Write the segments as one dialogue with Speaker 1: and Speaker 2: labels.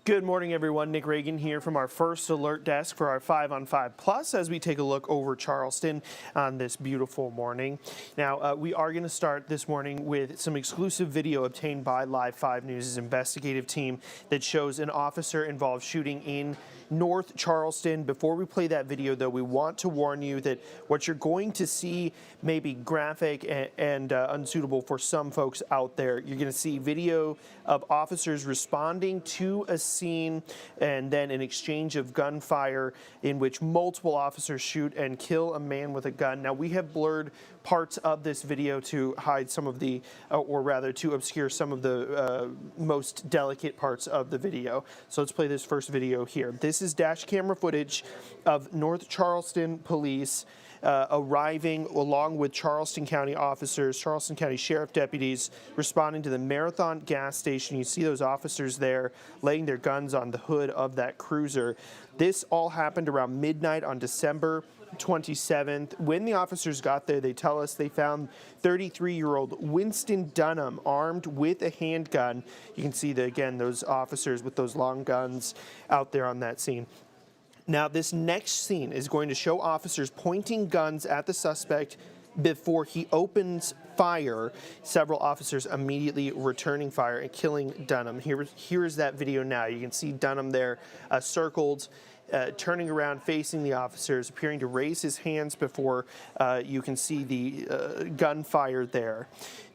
Speaker 1: Good morning, everyone. Nick Reagan here from our first alert desk for our 5 on 5 Plus as we take a look over Charleston on this beautiful morning. Now, we are going to start this morning with some exclusive video obtained by Live 5 News' investigative team that shows an officer-involved shooting in North Charleston. Before we play that video, though, we want to warn you that what you're going to see may be graphic and unsuitable for some folks out there. You're going to see video of officers responding to a scene and then an exchange of gunfire in which multiple officers shoot and kill a man with a gun. Now, we have blurred parts of this video to hide some of the, or rather to obscure some of the most delicate parts of the video. So let's play this first video here. This is dash camera footage of North Charleston police arriving along with Charleston County officers, Charleston County Sheriff deputies responding to the Marathon gas station. You see those officers there laying their guns on the hood of that cruiser. This all happened around midnight on December 27th. When the officers got there, they tell us they found 33-year-old Winston Dunham armed with a handgun. You can see, again, those officers with those long guns out there on that scene. Now, this next scene is going to show officers pointing guns at the suspect before he opens fire. Several officers immediately returning fire and killing Dunham. Here is that video now. You can see Dunham there circled, turning around, facing the officers, appearing to raise his hands before you can see the gunfire there.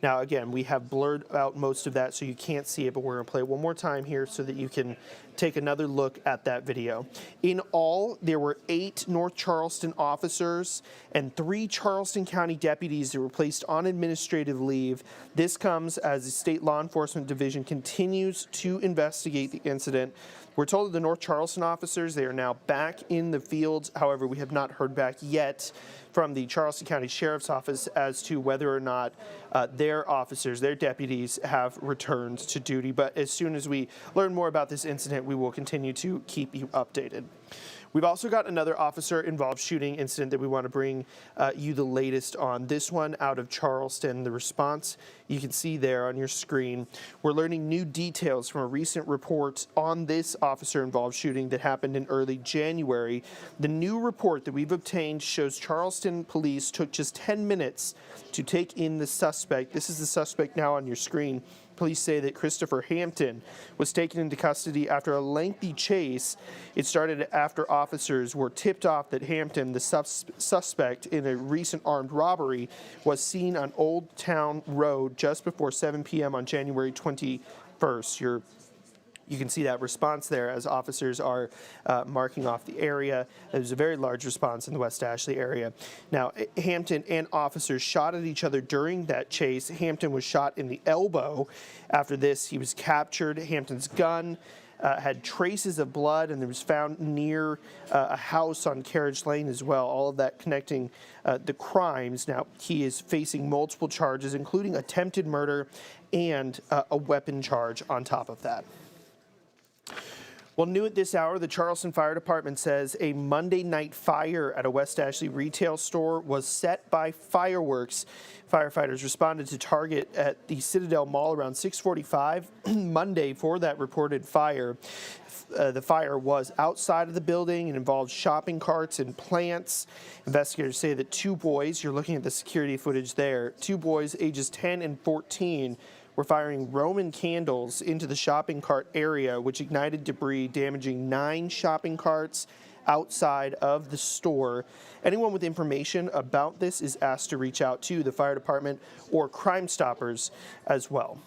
Speaker 1: Now, again, we have blurred out most of that so you can't see it, but we're going to play it one more time here so that you can take another look at that video. In all, there were 8 North Charleston officers and 3 Charleston County deputies that were placed on administrative leave. This comes as the State Law Enforcement Division continues to investigate the incident. We're told that the North Charleston officers, they are now back in the field. However, we have not heard back yet from the Charleston County Sheriff's Office as to whether or not their officers, their deputies, have returned to duty. But as soon as we learn more about this incident, we will continue to keep you updated. We've also got another officer-involved shooting incident that we want to bring you the latest on. This one out of Charleston. The response you can see there on your screen. We're learning new details from a recent report on this officer-involved shooting that happened in early January. The new report that we've obtained shows Charleston police took just 10 minutes to take in the suspect. This is the suspect now on your screen. Police say that Christopher Hampton was taken into custody after a lengthy chase. It started after officers were tipped off that Hampton, the suspect in a recent armed robbery, was seen on Old Town Road just before 7 p.m. on January 21st. You can see that response there as officers are marking off the area. There's a very large response in the West Ashley area. Now, Hampton and officers shot at each other during that chase. Hampton was shot in the elbow. After this, he was captured. Hampton's gun had traces of blood, and it was found near a house on Carriage Lane as well, all of that connecting the crimes. Now, he is facing multiple charges, including attempted murder and a weapon charge on top of that. Well, new at this hour, the Charleston Fire Department says a Monday night fire at a West Ashley retail store was set by fireworks. Firefighters responded to target at the Citadel Mall around 6:45 Monday for that reported fire. The fire was outside of the building and involved shopping carts and plants. Investigators say that 2 boys, you're looking at the security footage there, 2 boys ages 10 and 14 were firing Roman candles into the shopping cart area, which ignited debris, damaging 9 shopping carts outside of the store. Anyone with information about this is asked to reach out to the fire department or Crime Stoppers as well.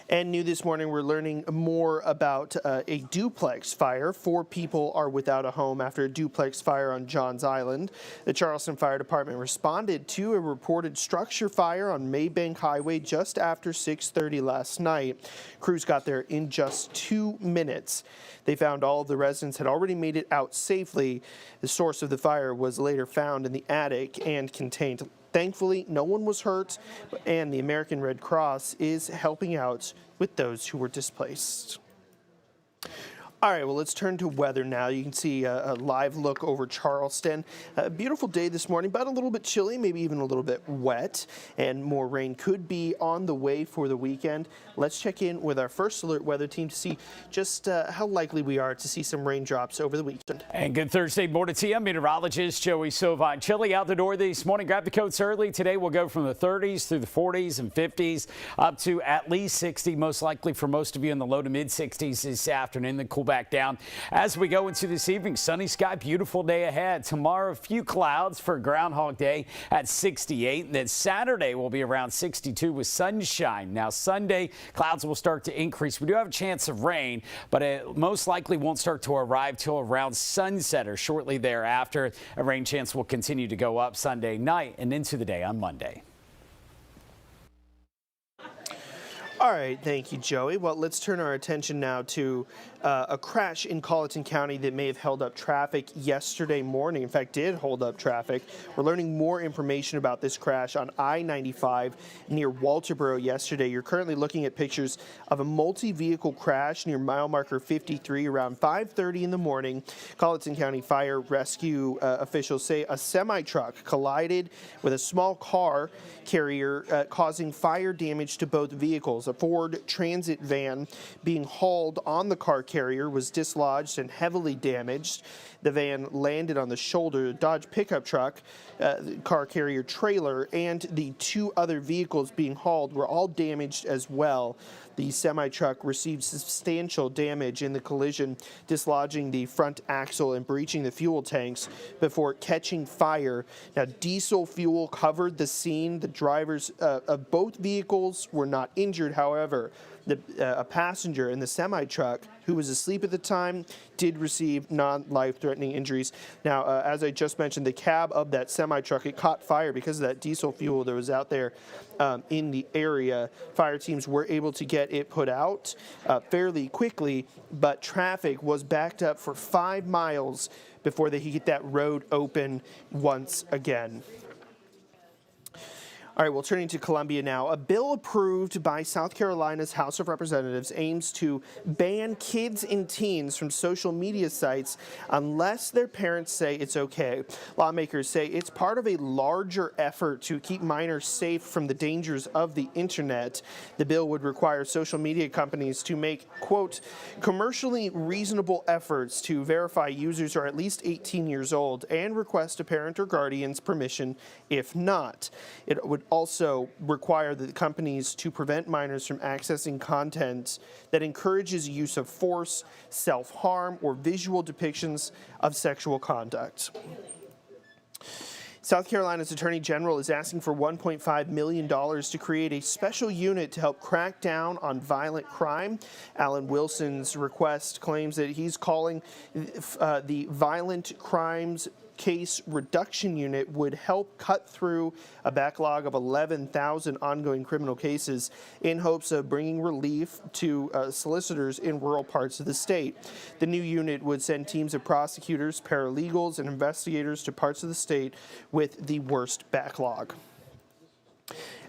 Speaker 1: And new this morning, we're learning more about a duplex fire. 4 people are without a home after a duplex fire on Johns Island. The Charleston Fire Department responded to a reported structure fire on Maybank Highway just after 6:30 last night. Crews got there in just 2 minutes. They found all of the residents had already made it out safely. The source of the fire was later found in the attic and contained. Thankfully, no one was hurt, and the American Red Cross is helping out with those who were displaced. All right, well, let's turn to weather now. You can see a live look over Charleston. A beautiful day this morning, but a little bit chilly, maybe even a little bit wet, and more rain could be on the way for the weekend. Let's check in with our First Alert weather team to see just how likely we are to see some raindrops over the weekend.
Speaker 2: And good Thursday morning to you. Meteorologist Joey Sovine. Chilly out the door this morning. Grab the coats early. Today we'll go from the 30s through the 40s and 50s up to at least 60, most likely for most of you in the low to mid 60s this afternoon. Then cool back down as we go into this evening. Sunny sky, beautiful day ahead. Tomorrow, a few clouds for Groundhog Day at 68. Then Saturday will be around 62 with sunshine. Now Sunday, clouds will start to increase. We do have a chance of rain, but it most likely won't start to arrive till around sunset or shortly thereafter. A rain chance will continue to go up Sunday night and into the day on Monday.
Speaker 1: All right, thank you, Joey. Well, let's turn our attention now to a crash in Colleton County that may have held up traffic yesterday morning. In fact, did hold up traffic. We're learning more information about this crash on I-95 near Walterboro yesterday. You're currently looking at pictures of a multi-vehicle crash near mile marker 53 around 5:30 in the morning. Colleton County Fire Rescue officials say a semi-truck collided with a small car carrier, causing fire damage to both vehicles. A Ford Transit van being hauled on the car carrier was dislodged and heavily damaged. The van landed on the shoulder. The Dodge pickup truck, car carrier trailer, and the two other vehicles being hauled were all damaged as well. The semi-truck received substantial damage in the collision, dislodging the front axle and breaching the fuel tanks before catching fire. Now, diesel fuel covered the scene. The drivers of both vehicles were not injured. However, a passenger in the semi-truck who was asleep at the time did receive non-life-threatening injuries. Now, as I just mentioned, the cab of that semi-truck, it caught fire because of that diesel fuel that was out there in the area. Fire teams were able to get it put out fairly quickly, but traffic was backed up for 5 miles before they could get that road open once again. All right, well, turning to Columbia now. A bill approved by South Carolina's House of Representatives aims to ban kids and teens from social media sites unless their parents say it's okay. Lawmakers say it's part of a larger effort to keep minors safe from the dangers of the internet. The bill would require social media companies to make, quote, commercially reasonable efforts to verify users are at least 18 years old and request a parent or guardian's permission if not. It would also require the companies to prevent minors from accessing content that encourages use of force, self-harm, or visual depictions of sexual conduct. South Carolina's Attorney General is asking for $1.5 million to create a special unit to help crack down on violent crime. Alan Wilson's request claims that he's calling the Violent Crimes Case Reduction Unit would help cut through a backlog of 11,000 ongoing criminal cases in hopes of bringing relief to solicitors in rural parts of the state. The new unit would send teams of prosecutors, paralegals, and investigators to parts of the state with the worst backlog.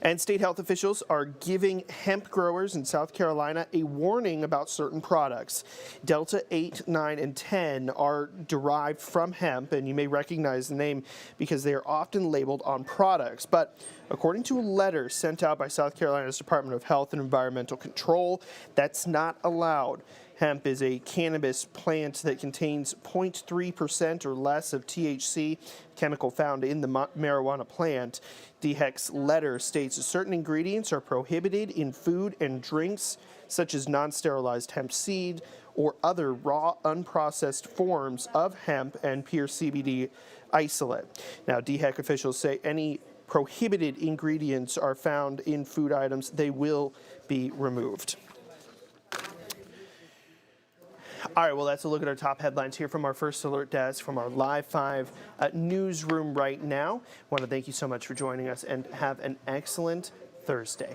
Speaker 1: And state health officials are giving hemp growers in South Carolina a warning about certain products. Delta 8, 9, and 10 are derived from hemp, and you may recognize the name because they are often labeled on products. But according to a letter sent out by South Carolina's Department of Health and Environmental Control, that's not allowed. Hemp is a cannabis plant that contains 0.3% or less of THC, chemical found in the marijuana plant. DHEC's letter states that certain ingredients are prohibited in food and drinks, such as non-sterilized hemp seed or other raw, unprocessed forms of hemp and pure CBD isolate. Now, DHEC officials say any prohibited ingredients are found in food items, they will be removed. All right, well, that's a look at our top headlines here from our First Alert desk, from our Live 5 newsroom right now. I want to thank you so much for joining us and have an excellent Thursday.